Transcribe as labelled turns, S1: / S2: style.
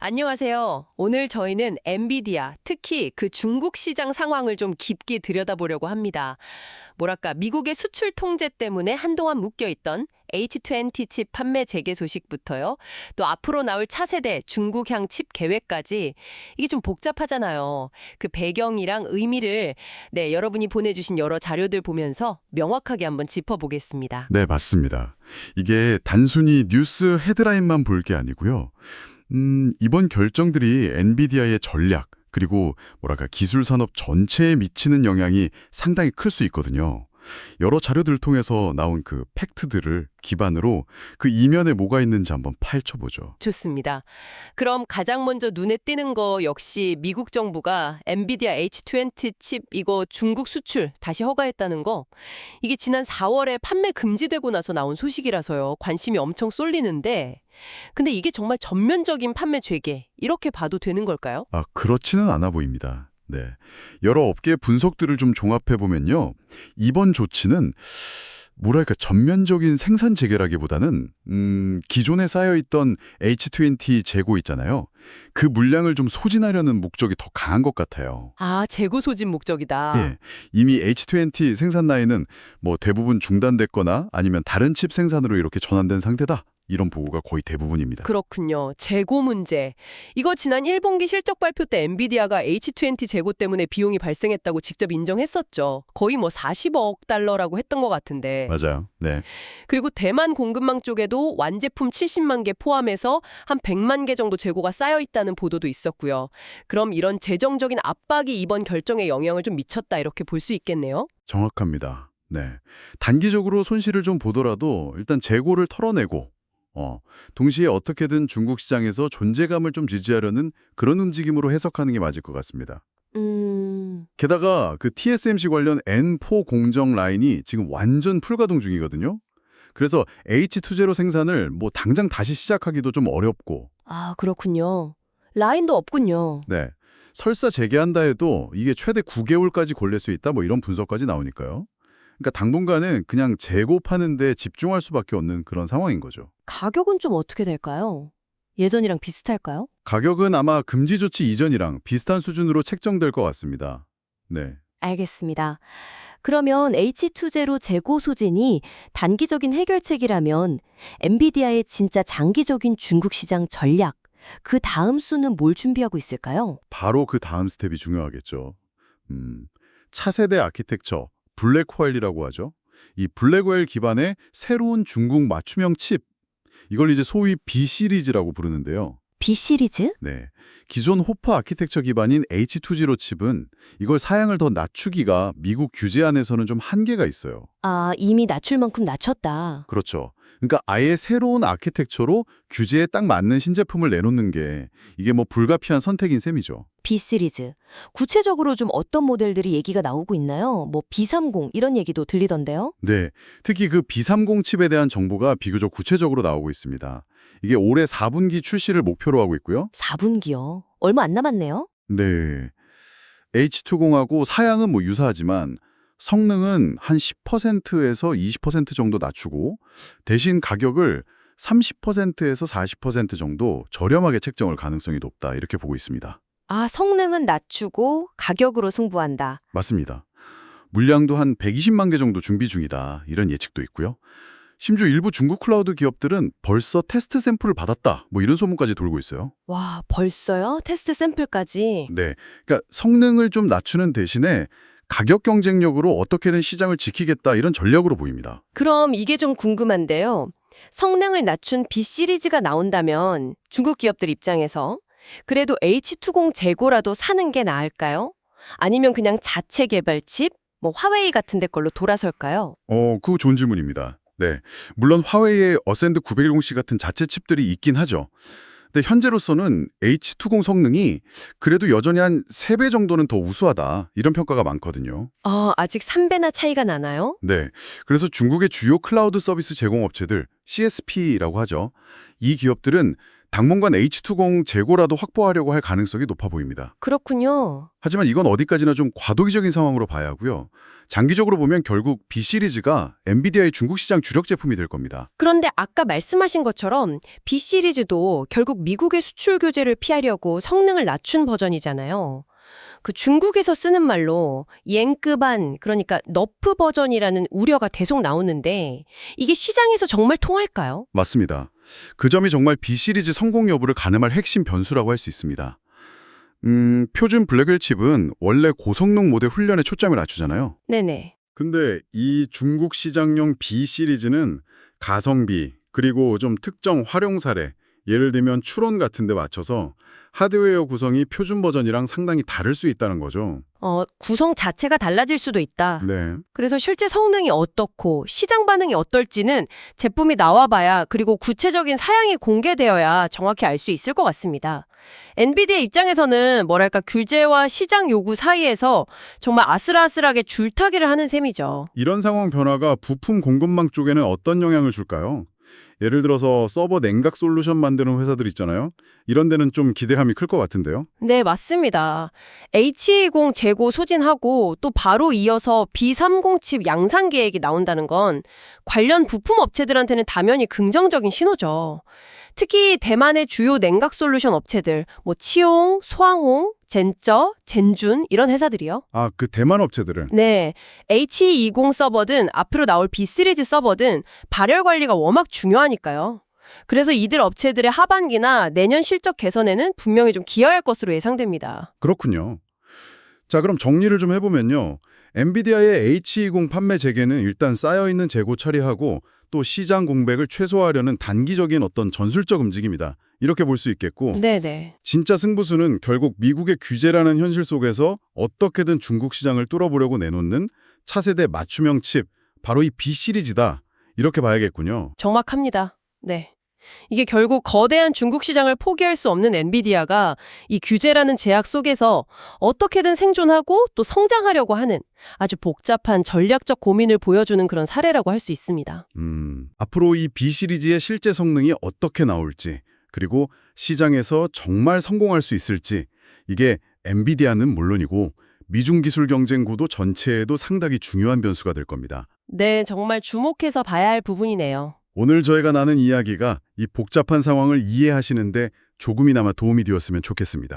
S1: 안녕하세요. 오늘 저희는 엔비디아, 특히 그 중국 시장 상황을 좀 깊게 들여다보려고 합니다. 뭐랄까, 미국의 수출 통제 때문에 한동안 묶여있던 H20 칩 판매 재개 소식부터요. 또 앞으로 나올 차세대 중국향 칩 계획까지 이게 좀 복잡하잖아요. 그 배경이랑 의미를 여러분이 보내주신 여러 자료들 보면서 명확하게 한번 짚어보겠습니다.
S2: 네, 맞습니다. 이게 단순히 뉴스 헤드라인만 볼 게 아니고요. 이번 결정들이 엔비디아의 전략, 그리고 기술 산업 전체에 미치는 영향이 상당히 클 수 있거든요. 여러 자료들 통해서 나온 그 팩트들을 기반으로 그 이면에 뭐가 있는지 한번 파헤쳐보죠.
S1: 좋습니다. 그럼 가장 먼저 눈에 띄는 거 역시 미국 정부가 엔비디아 H20 칩 이거 중국 수출 다시 허가했다는 거. 이게 지난 4월에 판매 금지되고 나서 나온 소식이라서요. 관심이 엄청 쏠리는데 근데 이게 정말 전면적인 판매 재개 이렇게 봐도 되는 걸까요?
S2: 그렇지는 않아 보입니다. 네. 여러 업계 분석들을 좀 종합해보면요. 이번 조치는 전면적인 생산 재개라기보다는 기존에 쌓여있던 H20 재고 있잖아요. 그 물량을 좀 소진하려는 목적이 더 강한 것 같아요.
S1: 아, 재고 소진 목적이다.
S2: 예, 이미 H20 생산 라인은 대부분 중단됐거나 아니면 다른 칩 생산으로 이렇게 전환된 상태다. 이런 보고가 거의 대부분입니다.
S1: 그렇군요. 재고 문제. 이거 지난 1분기 실적 발표 때 엔비디아가 H20 재고 때문에 비용이 발생했다고 직접 인정했었죠. 거의 40억 달러라고 했던 것 같은데.
S2: 맞아요. 네.
S1: 그리고 대만 공급망 쪽에도 완제품 70만 개 포함해서 한 100만 개 정도 재고가 쌓여 있다는 보도도 있었고요. 그럼 이런 재정적인 압박이 이번 결정에 영향을 좀 미쳤다 이렇게 볼 수 있겠네요.
S2: 정확합니다. 네. 단기적으로 손실을 좀 보더라도 일단 재고를 털어내고 동시에 어떻게든 중국 시장에서 존재감을 좀 지지하려는 그런 움직임으로 해석하는 게 맞을 것 같습니다. 게다가 그 TSMC 관련 N4 공정 라인이 지금 완전 풀가동 중이거든요. 그래서 H20 생산을 당장 다시 시작하기도 좀 어렵고.
S1: 아, 그렇군요. 라인도 없군요.
S2: 네. 설사 재개한다 해도 이게 최대 9개월까지 걸릴 수 있다 이런 분석까지 나오니까요. 그러니까 당분간은 그냥 재고 파는 데 집중할 수밖에 없는 그런 상황인 거죠.
S1: 가격은 좀 어떻게 될까요? 예전이랑 비슷할까요?
S2: 가격은 아마 금지 조치 이전이랑 비슷한 수준으로 책정될 것 같습니다. 네.
S3: 알겠습니다. 그러면 H20 재고 소진이 단기적인 해결책이라면 엔비디아의 진짜 장기적인 중국 시장 전략, 그 다음 수는 뭘 준비하고 있을까요?
S2: 바로 그 다음 스텝이 중요하겠죠. 차세대 아키텍처, 블랙호일이라고 하죠. 이 블랙호일 기반의 새로운 중국 맞춤형 칩, 이걸 이제 소위 B 시리즈라고 부르는데요.
S3: B 시리즈?
S2: 네, 기존 호퍼 아키텍처 기반인 H20 칩은 이걸 사양을 더 낮추기가 미국 규제 안에서는 좀 한계가 있어요.
S3: 아, 이미 낮출 만큼 낮췄다.
S2: 그렇죠. 그러니까 아예 새로운 아키텍처로 규제에 딱 맞는 신제품을 내놓는 게 이게 불가피한 선택인 셈이죠.
S3: B 시리즈. 구체적으로 좀 어떤 모델들이 얘기가 나오고 있나요? B30 이런 얘기도 들리던데요.
S2: 네, 특히 그 B30 칩에 대한 정보가 비교적 구체적으로 나오고 있습니다. 이게 올해 4분기 출시를 목표로 하고 있고요.
S3: 4분기요. 얼마 안 남았네요.
S2: 네, H20하고 사양은 유사하지만 성능은 한 10%에서 20% 정도 낮추고 대신 가격을 30%에서 40% 정도 저렴하게 책정할 가능성이 높다 이렇게 보고 있습니다.
S3: 아, 성능은 낮추고 가격으로 승부한다.
S2: 맞습니다. 물량도 한 120만 개 정도 준비 중이다 이런 예측도 있고요. 심지어 일부 중국 클라우드 기업들은 벌써 테스트 샘플을 받았다 이런 소문까지 돌고 있어요.
S3: 와, 벌써요? 테스트 샘플까지?
S2: 네, 그러니까 성능을 좀 낮추는 대신에 가격 경쟁력으로 어떻게든 시장을 지키겠다 이런 전략으로 보입니다.
S3: 그럼 이게 좀 궁금한데요. 성능을 낮춘 B 시리즈가 나온다면 중국 기업들 입장에서 그래도 H20 재고라도 사는 게 나을까요? 아니면 그냥 자체 개발 칩, 화웨이 같은 데 걸로 돌아설까요?
S2: 그거 좋은 질문입니다. 네, 물론 화웨이의 어센드 910C 같은 자체 칩들이 있긴 하죠. 근데 현재로서는 H20 성능이 그래도 여전히 한 3배 정도는 더 우수하다 이런 평가가 많거든요.
S3: 아직 3배나 차이가 나나요?
S2: 네, 그래서 중국의 주요 클라우드 서비스 제공업체들 CSP라고 하죠. 이 기업들은 당분간 H20 재고라도 확보하려고 할 가능성이 높아 보입니다.
S3: 그렇군요.
S2: 하지만 이건 어디까지나 좀 과도기적인 상황으로 봐야 하고요. 장기적으로 보면 결국 B 시리즈가 엔비디아의 중국 시장 주력 제품이 될 겁니다.
S3: 그런데 아까 말씀하신 것처럼 B 시리즈도 결국 미국의 수출 규제를 피하려고 성능을 낮춘 버전이잖아요. 그 중국에서 쓰는 말로 옌급안, 그러니까 너프 버전이라는 우려가 계속 나오는데 이게 시장에서 정말 통할까요?
S2: 맞습니다. 그 점이 정말 B 시리즈 성공 여부를 가늠할 핵심 변수라고 할 수 있습니다. 표준 블랙웰 칩은 원래 고성능 모델 훈련에 초점을 맞추잖아요.
S3: 네네.
S2: 근데 이 중국 시장용 B 시리즈는 가성비, 그리고 좀 특정 활용 사례, 예를 들면 추론 같은 데 맞춰서 하드웨어 구성이 표준 버전이랑 상당히 다를 수 있다는 거죠.
S3: 구성 자체가 달라질 수도 있다.
S2: 네.
S3: 그래서 실제 성능이 어떻고 시장 반응이 어떨지는 제품이 나와봐야, 그리고 구체적인 사양이 공개되어야 정확히 알 수 있을 것 같습니다. 엔비디아 입장에서는 뭐랄까 규제와 시장 요구 사이에서 정말 아슬아슬하게 줄타기를 하는 셈이죠.
S2: 이런 상황 변화가 부품 공급망 쪽에는 어떤 영향을 줄까요? 예를 들어서 서버 냉각 솔루션 만드는 회사들 있잖아요. 이런 데는 좀 기대감이 클 것 같은데요.
S3: 네, 맞습니다. H20 재고 소진하고 또 바로 이어서 B30 칩 양산 계획이 나온다는 건 관련 부품 업체들한테는 당연히 긍정적인 신호죠. 특히 대만의 주요 냉각 솔루션 업체들, 치용, 소항홍, 젠쩌, 젠준 이런 회사들이요.
S2: 아, 그 대만 업체들은
S3: 네, H20 서버든 앞으로 나올 B 시리즈 서버든 발열 관리가 워낙 중요하니까요. 그래서 이들 업체들의 하반기나 내년 실적 개선에는 분명히 좀 기여할 것으로 예상됩니다.
S2: 그렇군요. 자, 그럼 정리를 좀 해보면요. 엔비디아의 H20 판매 재개는 일단 쌓여있는 재고 처리하고 또 시장 공백을 최소화하려는 단기적인 어떤 전술적 움직임이다. 이렇게 볼 수 있겠고
S3: 네네.
S2: 진짜 승부수는 결국 미국의 규제라는 현실 속에서 어떻게든 중국 시장을 뚫어보려고 내놓는 차세대 맞춤형 칩, 바로 이 B 시리즈다. 이렇게 봐야겠군요.
S3: 정확합니다. 네. 이게 결국 거대한 중국 시장을 포기할 수 없는 엔비디아가 이 규제라는 제약 속에서 어떻게든 생존하고 또 성장하려고 하는 아주 복잡한 전략적 고민을 보여주는 그런 사례라고 할 수 있습니다.
S2: 앞으로 이 B 시리즈의 실제 성능이 어떻게 나올지, 그리고 시장에서 정말 성공할 수 있을지, 이게 엔비디아는 물론이고 미중 기술 경쟁 구도 전체에도 상당히 중요한 변수가 될 겁니다.
S3: 네, 정말 주목해서 봐야 할 부분이네요.
S2: 오늘 저희가 나눈 이야기가 이 복잡한 상황을 이해하시는데 조금이나마 도움이 되었으면 좋겠습니다.